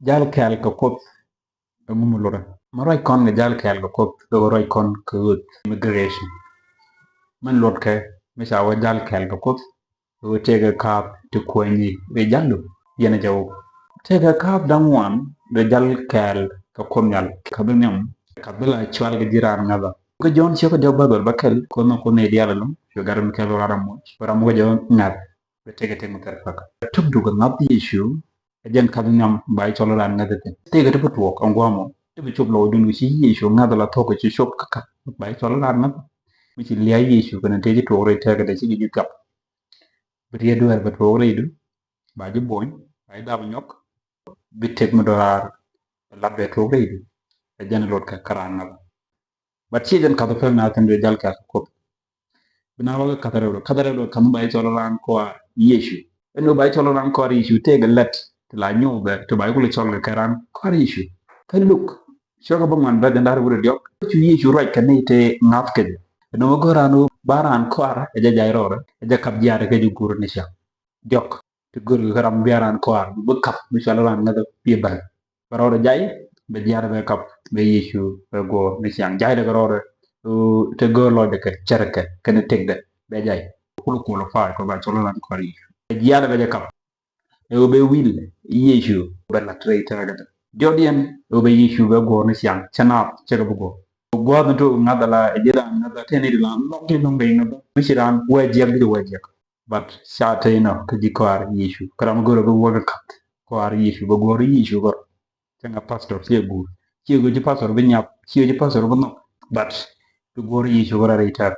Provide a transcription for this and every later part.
jal kel ko kop mumulura maroy kon nga jal kel ko kop do roy kon ko immigration man lot ke misha wa jal kel ko kop do tege kap to kwenyi be jallu yena jaw tege kap dangwan be jal kel ko komnyal kabinyam kabila chwal ga jiran ngaba ko jon cheko de babal bakel ko no ko ne diala lum yo garam kel wala mo wala mo jo ngat be tege te mutar faka tubdu ga not the issue ajen kabinyam bay chololan ngadete tege te putuok angwamo te be choblo dun wi issue ngadala to ko chi shop kaka bay chololan na mi ci liay issue ko ne teji to re tege de ci gi kap be redu er be to re du ba ji boy bay da nyok bi tek mo dolar labbe to re du ajen lot ka karanga bat ci den ka to fel na tan de jal ka ko bina waga katarewdo kam bay chololan ko issue eno bay chololan ko issue tege let la nyobe to bay ko le cholga karan ko issue kan look shoga bangwan ba den dar wuro diok ci issue right kan te ngaf ke no gorano baran ko ara e jay rora e jakab jaare ke juguru ni sha diok to guru garam biaran ko ar bu kap mi chololan ngada pi ba rora jay be jaare be kap be issue go ni sha jay de rora te golo de ke cerke ken tegde be jay ko fa ko ba chololan ko ari jaare be kap e be wil issue be la traitor ga jodian obe yishu be go ni siang chanap chega bugo go na to ngadala e jira ngada tene la lokki no be ngada mishiran wajia bi wajia but shate no to jikwar yishu karam go go woga kat ko ar yishu go go yishu go tanga pastor segu go ji pastor be nyap ji pastor bo no but to go yishu go reta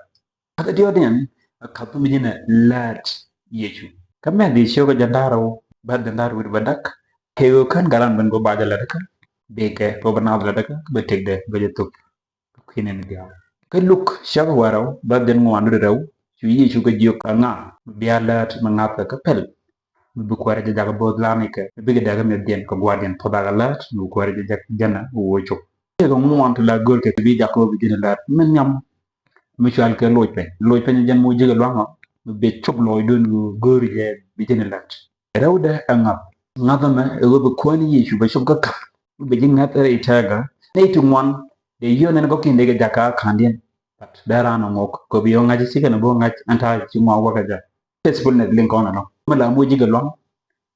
aka jodian akatu mi jina lat yishu kamya di shoga jandaro bad jandaro wi badak hewo kan garan ben go baja la daka beke to bana la daka be tegde be jetuk kinen dia ke look shaga waraw ba den mo andu rew ci yi ci ko jiyok nga bialat ma ngata ka pel bu ko raja jaga bod la ni ke be daga me den ko guardian to daga lat bu ko raja jak jana wo cok e ko mo antu la gol ke bi jakko bi dina lat men ñam mutual ke loj pe jan mo jiga lo nga be cok loy don gori je bi dina lat rewde nga ngadama ego be kwani yishu be shobga ka be jinga tere itaga nei to one de yone go kinde ga jaka khandien but dara no ngok ko bi yonga ji sika no bo ngaj anta ci mo waka ja peaceful net link on no mala mo jiga long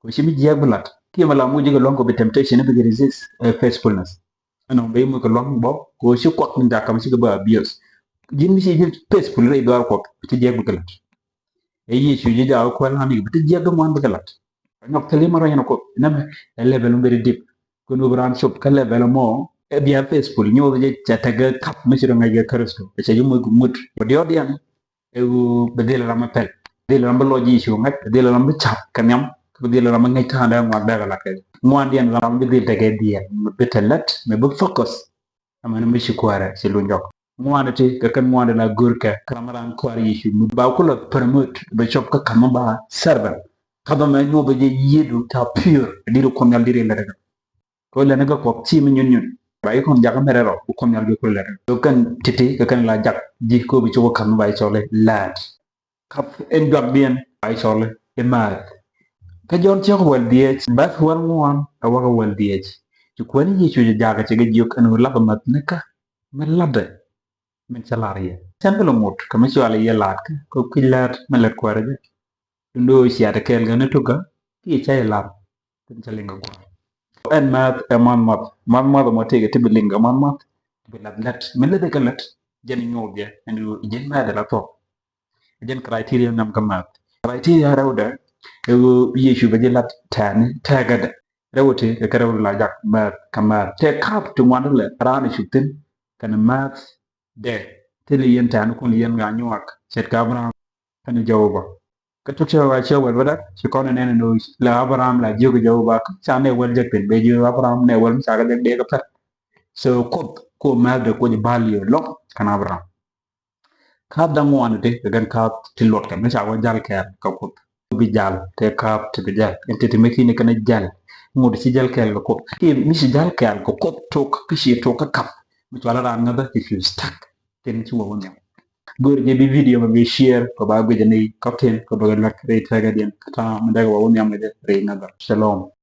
ko shimi jiya bulat ki mala mo jiga long ko be temptation be resist faithfulness ano be mo ko long bo ko shi kwak ni jaka mi sika ba bios jin mi shi peaceful re do ko ci jiya bulat e yishu ji ja ko la mi be jiya go mo bulat nok tele maro yana ko nam level mbere dip ko no bran shop ka level mo e bien faithful nyo je chataga kap misiro ngaje kristo e che yumo gumut ko diodian e bedel rama pel bedel rama loji shu ngat bedel rama chap kanyam bedel rama ngai ta da ngwa daga la ke ngwandian rama bedel tege dia betelat me bu focus amana mi shikwara ci lu njok ngwanda te ka kan ngwanda na gurka kamaran kwari shu ba ko la promote be shop ka kamaba server kaba ma no be yedu ta pure diru ko nyal dire ndere ko le naga ko ci mi ñun bay ko jaga mere ro ko nyal be ko le do kan titi ka kan la jak ji ko bi ci ko kam bay sole laat kap en jog bien bay sole e maat ka jon ci ko wal die ba wal ngwan a waga wal die ci ko ni ci jaga ci ga ji ko anu la mat naka men ladde men salarié simple mot comme ci wala yelat ko kilat melet ko raje ndo siata kel ga natuga ki chay lam tin chalinga go en mat e man mat mo tege tibilinga man mat bilat lat men la de galat jen ñobe en jen ma de la to jen criteria nam ka mat criteria rawda e yeshu be lat tan tagada rawte e karaw la jak mat kamat te kap tu wan le rani shutin kan mat de tele yen tan ko yen ga ñuak set ka bra kan jawba ka tukse wa che wal badak ci kono nene no la abraham la jogo jaw ba sa ne wal jek be jo abraham ne wal sa ga de ka pat so ko ma de ko ni balio lo kan abraham ka da mo anu de gan ka tilot ka me sa wa jal ka ko bi jal te ka te bi jal ente te me kini kana jal ngod ci jal ka ko ki mi ci jal ka ko to ka ci to ka kap mi wala ran na da if you stuck ten ci wo woni gor je bi video ma bi share ko ba go jani captain ko do la create ga den kata ma daga wa woni am de re na shalom